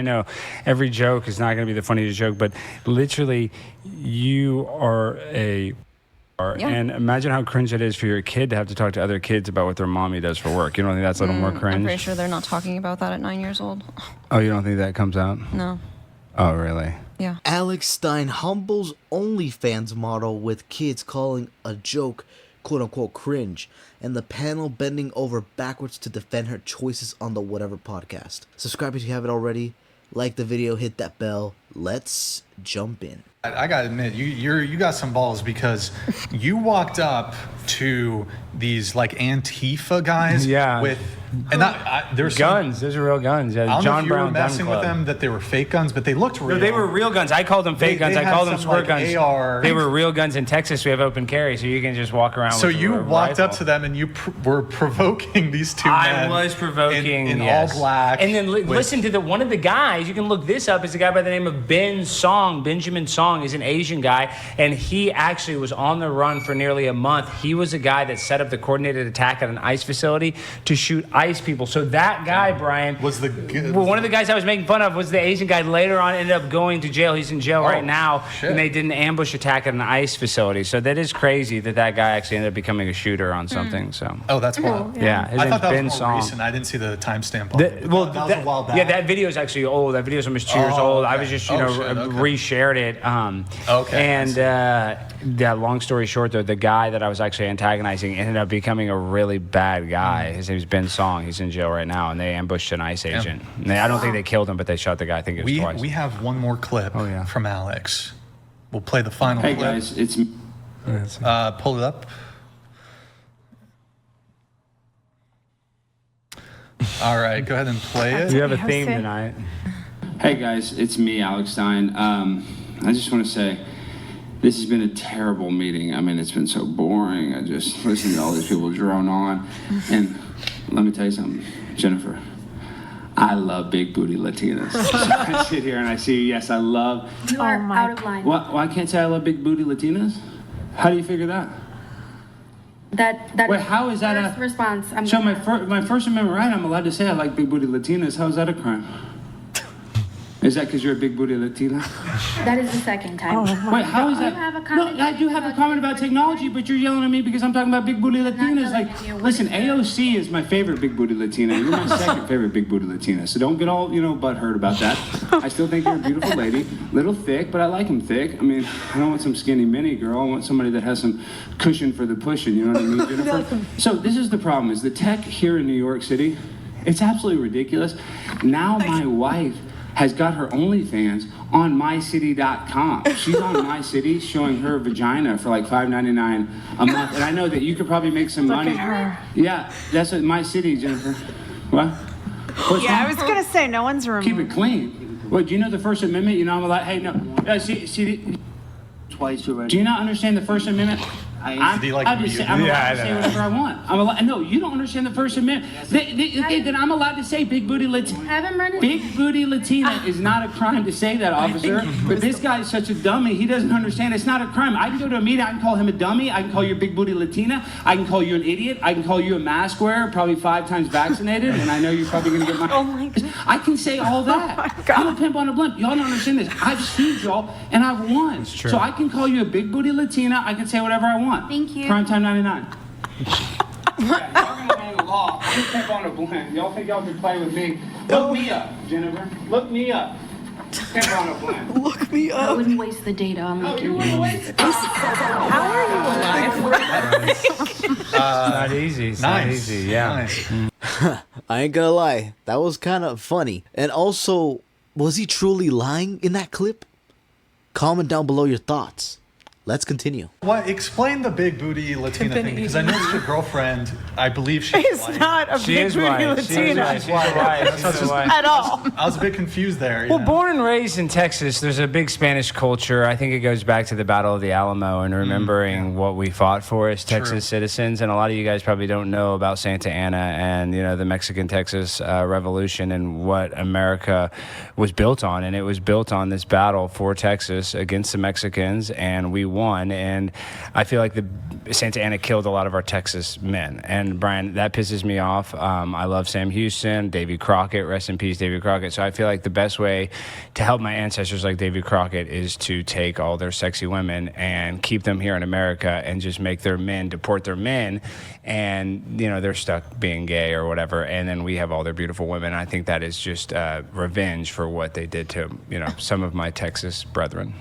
I know every joke is not going to be the funniest joke, but literally, you are a. Yeah. And imagine how cringe it is for your kid to have to talk to other kids about what their mommy does for work. You don't think that's a little more cringe? I'm pretty sure they're not talking about that at 9 years old. Oh, you don't think that comes out? No. Oh, really? Yeah. Alex Stein humbles OnlyFans model with kids calling a joke quote-unquote cringe, and the panel bending over backwards to defend her choices on the Whatever podcast. Subscribe if you haven't already. Like the video, hit that bell. Let's jump in. I gotta admit, you got some balls, because you walked up to these like Antifa guys, yeah, with and there's guns. Those are real guns. Yeah, I don't John know if you Brown were messing with them, that they were fake guns, but they looked real. No, they were real guns. I called them fake guns. I called them squirt guns. AR. They were real guns. In Texas, we have open carry, so you can just walk around. So with you walked rifle. up to them and you were provoking these two men. I was provoking in yes. all black. And then listen to one of the guys. You can look this up. Is a guy by the name of Benjamin Song. He's an Asian guy, and he actually was on the run for nearly a month. He was a guy that set up the coordinated attack at an ICE facility to shoot ICE people. So that guy, Brian, was one of the guys I was making fun of was the Asian guy. Later on, ended up going to jail. He's in jail right now, shit. And they did an ambush attack at an ICE facility. So that is crazy that guy actually ended up becoming a shooter on something. So that's wild. Yeah, his I thought that name's was Ben more Song. recent. I didn't see the timestamp on it. Well, that was a while back. Yeah, that video is actually old. That video is almost 2 years old. Okay. I was just, reshared it. Okay. And yeah, long story short, though, the guy that I was actually antagonizing ended up becoming a really bad guy. His name's Ben Song. He's in jail right now, and they ambushed an ICE agent. I don't think they killed him, but they shot the guy. I think it was twice. We have one more clip from Alex. We'll play the final clip. Hey guys, it's pull it up. All right, go ahead and play it. You have a theme tonight. Hey guys, it's me, Alex Stein. I just want to say, this has been a terrible meeting. I mean, it's been so boring. I just listen to all these people drone on. And let me tell you something, Jennifer. I love big booty Latinas. So I sit here and I see, yes, I love. You are out of line. What? Well, I can't say I love big booty Latinas? How do you figure that? Wait, how is that a response? So my First Amendment right, I'm allowed to say I like big booty Latinas. How is that a crime? Is that because you're a big booty Latina? That is the second time. Wait, how is that? You have a comment? No, I do have a comment about technology, but you're yelling at me because I'm talking about big booty Latinas. Like, listen, AOC is my favorite big booty Latina. You're my second favorite big booty Latina. So don't get all, butthurt about that. I still think you're a beautiful lady. Little thick, but I like them thick. I mean, I don't want some skinny mini girl. I want somebody that has some cushion for the pushing. You know what I mean, Jennifer? So this is the problem, is the tech here in New York City, it's absolutely ridiculous. Now my wife has got her OnlyFans on mycity.com. She's on MyCity showing her vagina for like $5.99 a month. And I know that you could probably make some money. Yeah, that's at MyCity, Jennifer. What? I was going to say, no one's removed. Keep it clean. What, do you know the First Amendment? I'm allowed, hey, no. See, twice already. do you not understand the First Amendment? I'm allowed to say whatever I want. No, you don't understand the First Amendment. Then I'm allowed to say big booty Latina. Have him run it. Big booty Latina is not a crime to say that, officer. But this guy's such a dummy. He doesn't understand. It's not a crime. I can go to a meeting. I can call him a dummy. I can call you a big booty Latina. I can call you an idiot. I can call you a mask wearer, probably 5 times vaccinated. And I know you're probably going to get my... Oh my God. I can say all that. I'm a pimp on a blimp. Y'all don't understand this. I've sued y'all, and I've won. So I can call you a big booty Latina. I can say whatever I want. Thank you. Primetime 99. Yeah, y'all gonna know the law. I'm a pimp on a blimp. Y'all think y'all can play with me? Look me up, Jennifer. Look me up. Pimp on a blimp. Look me I up. wouldn't waste the data on Oh, you LinkedIn. wanna waste it? How are you alive? It's not easy. It's not easy. Yeah. Nice. I ain't gonna lie, that was kind of funny. And also, was he truly lying in that clip? Comment down below your thoughts. Let's continue. What? Explain the big booty Latina thing, because I know it's your girlfriend. I believe she's It's white. not a big booty Latina She's white. at all. I was a bit confused there. Well, born and raised in Texas, there's a big Spanish culture. I think it goes back to the Battle of the Alamo and remembering what we fought for as Texas citizens. And a lot of you guys probably don't know about Santa Anna and, the Mexican-Texas Revolution and what America was built on. And it was built on this battle for Texas against the Mexicans, and we won one. And I feel like the Santa Ana killed a lot of our Texas men. And Brian, that pisses me off. I love Sam Houston, Davy Crockett, rest in peace, Davy Crockett. So I feel like the best way to help my ancestors like Davy Crockett is to take all their sexy women and keep them here in America and just make their men, deport their men, and they're stuck being gay or whatever, and then we have all their beautiful women. I think that is just revenge for what they did to some of my Texas brethren.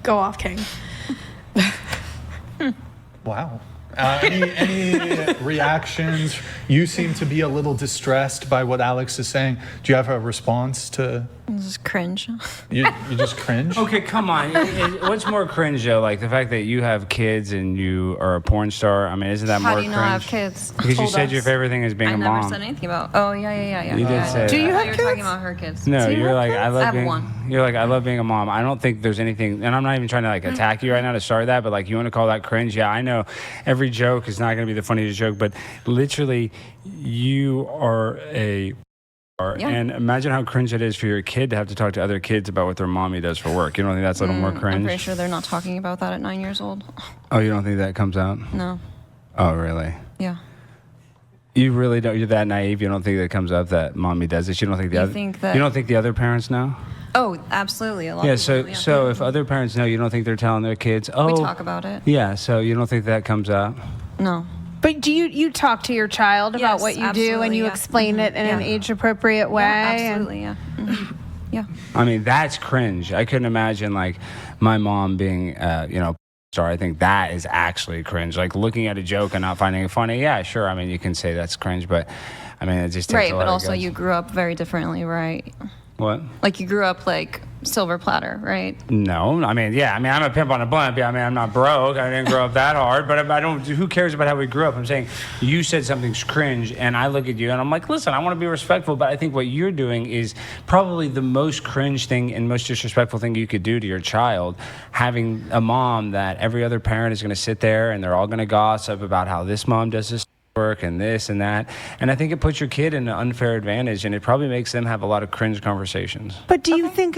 Go off, King. Wow. Any reactions? You seem to be a little distressed by what Alex is saying. Do you have a response to? This is cringe. You just cringe? Okay, come on. What's more cringe, though? Like the fact that you have kids and you are a porn star? I mean, isn't that How more do you cringe? not have kids? Because you said your favorite thing is being I a never mom. said anything about. Oh, yeah. You did say Do you that. have You're kids? talking about her kids. No, Do you you're have like, kids? I love I have being. one. You're like, I love being a mom. I don't think there's anything, and I'm not even trying to like attack you right now to start that, but like, you want to call that cringe? Yeah, I know every joke is not going to be the funniest joke, but literally, you are a. Yeah. And imagine how cringe it is for your kid to have to talk to other kids about what their mommy does for work. You don't think that's a little more cringe? I'm pretty sure they're not talking about that at 9 years old. Oh, you don't think that comes out? No. Oh, really? Yeah. You really don't? You're that naive? You don't think that comes up that mommy does this? You don't think the You other? think that- You don't think the other parents know? Oh, absolutely. A lot Yeah. of people, So if other parents know, you don't think they're telling their kids? Oh, we talk about it. Yeah. So you don't think that comes up? No. But do you talk to your child about Yes, what you do and absolutely, you yeah. explain it in an Yeah. age-appropriate way? Yeah, and- absolutely. Yeah. Yeah. I mean, that's cringe. I couldn't imagine like my mom being, star. I think that is actually cringe. Like looking at a joke and not finding it funny. Yeah, sure. I mean, you can say that's cringe, but I mean, it just takes Right, a lot but of also guts. you grew up very differently, right? What? Like you grew up like silver platter, right? No, I mean, yeah, I mean, I'm a pimp on a blimp. Yeah, I mean, I'm not broke. I didn't grow up that hard, but I don't. Who cares about how we grew up? I'm saying you said something's cringe, and I look at you and I'm like, listen, I want to be respectful, but I think what you're doing is probably the most cringe thing and most disrespectful thing you could do to your child. Having a mom that every other parent is going to sit there and they're all going to gossip about how this mom does this work and this and that, and I think it puts your kid in an unfair advantage, and it probably makes them have a lot of cringe conversations. But do you think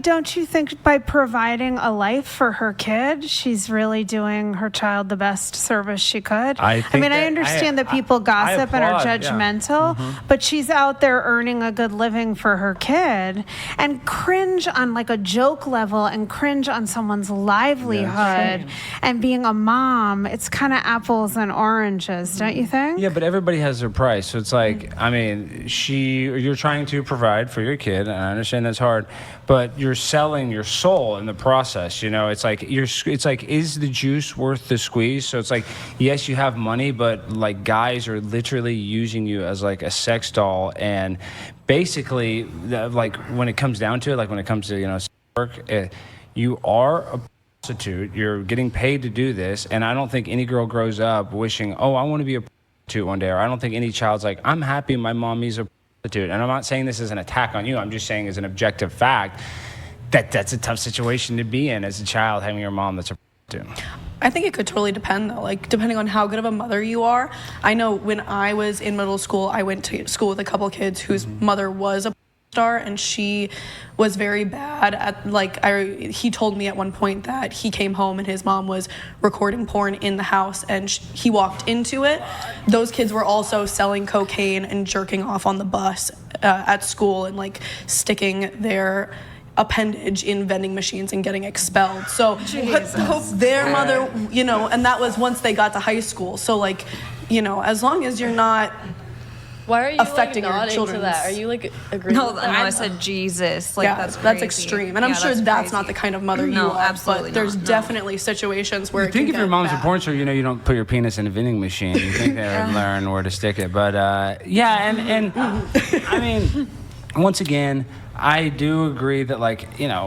don't you think by providing a life for her kid, she's really doing her child the best service she could? I mean, I that- understand that people gossip and are applaud, yeah. judgmental, but she's out there earning a good living for her kid, and cringe on like a joke level and cringe on someone's livelihood and being a mom, it's kind of apples and oranges, don't you think? Yeah, but everybody has their price. So it's like, I mean, you're trying to provide for your kid, and I understand that's hard, but you're selling your soul in the process. It's like is the juice worth the squeeze? So it's like, yes, you have money, but like guys are literally using you as like a sex doll, and basically, like when it comes down to it, like when it comes to work, you are a prostitute. You're getting paid to do this, and I don't think any girl grows up wishing, oh, I want to be a prostitute one day, or I don't think any child's like, I'm happy my mommy's a prostitute. And I'm not saying this as an attack on you. I'm just saying as an objective fact that that's a tough situation to be in as a child, having your mom that's a prostitute. I think it could totally depend, though, like depending on how good of a mother you are. I know when I was in middle school, I went to school with a couple kids whose mother was a star, and she was very bad at he told me at one point that he came home and his mom was recording porn in the house, and he walked into it. Those kids were also selling cocaine and jerking off on the bus at school, and like sticking their appendage in vending machines and getting expelled. So let's hope their mother, and that was once they got to high school. So like, as long as you're not Why are you affecting like, your not into children's- that? Are you like agreeing No, with no, that? I said Jesus. Like that's crazy. that's extreme, and I'm Yeah, sure that's not crazy. the kind of mother you No, are. absolutely But there's not, no. definitely situations where You it think can if your get mom's a bad. porn star, you don't put your penis in a vending machine. You think they would learn where to stick it. But yeah, and I mean, once again, I do agree that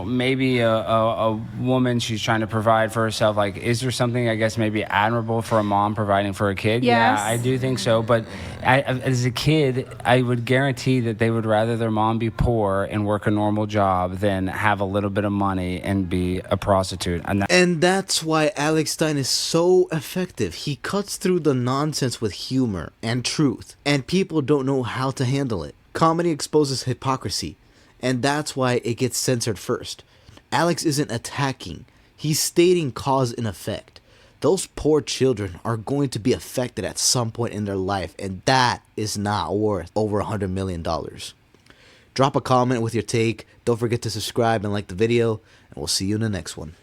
maybe a woman, she's trying to provide for herself. Like, is there something, I guess, maybe admirable for a mom providing for a kid? Yes. Yeah, I do think so. But as a kid, I would guarantee that they would rather their mom be poor and work a normal job than have a little bit of money and be a prostitute. And that's why Alex Stein is so effective. He cuts through the nonsense with humor and truth, and people don't know how to handle it. Comedy exposes hypocrisy, and that's why it gets censored first. Alex isn't attacking. He's stating cause and effect. Those poor children are going to be affected at some point in their life, and that is not worth over $100 million. Drop a comment with your take. Don't forget to subscribe and like the video, and we'll see you in the next one.